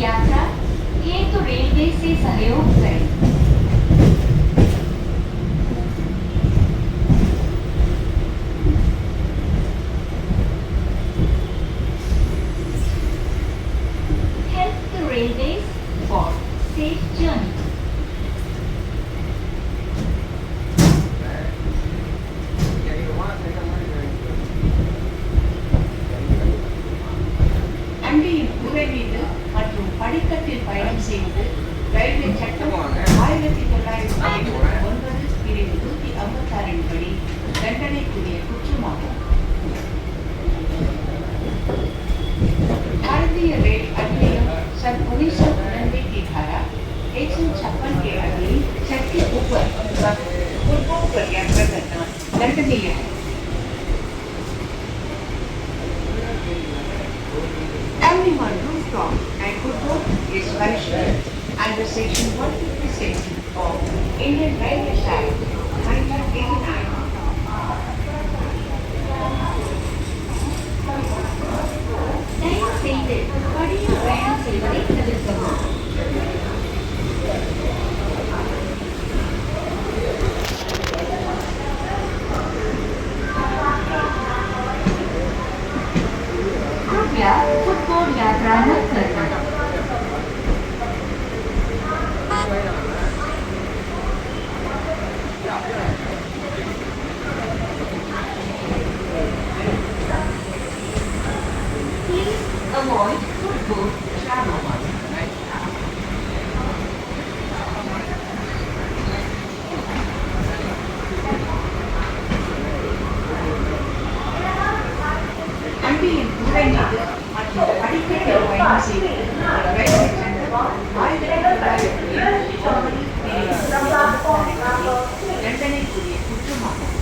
यात्रा हेतु रेलवे से सहयोग करें। Help the railways for safe journey. வண்டியின் கூரை மீது மற்றும் படிக்கட்டில் பயணம் செய்வது ரயில்வே சட்டம் 1959 பிரிவு 156 படி தண்டனைக்குரிய குற்றமாகும். भारतीय रेल अधिनियम सन 1999 की धारा 156 के अधीन छत के ऊपर गुरुओं पर यात्रा करना दंडनीय है। Traveling on rooftop and footboard is punishable under Section 156 of Indian Railways Act 1989. தயவு செய்து படியில் பயணம் செய்வதை தவிர்க்கவும். कृपया फुटबोर्ड यात्रा न करना। Please avoid footboard travel. வண்டியின் கூரை மீது மற்றும் படிக்கட்டில் பயணம் செய்வது ரயில்வே சட்டம் 1979 பிரிவு 156 தண்டனைக்குரிய குற்றமாகும்.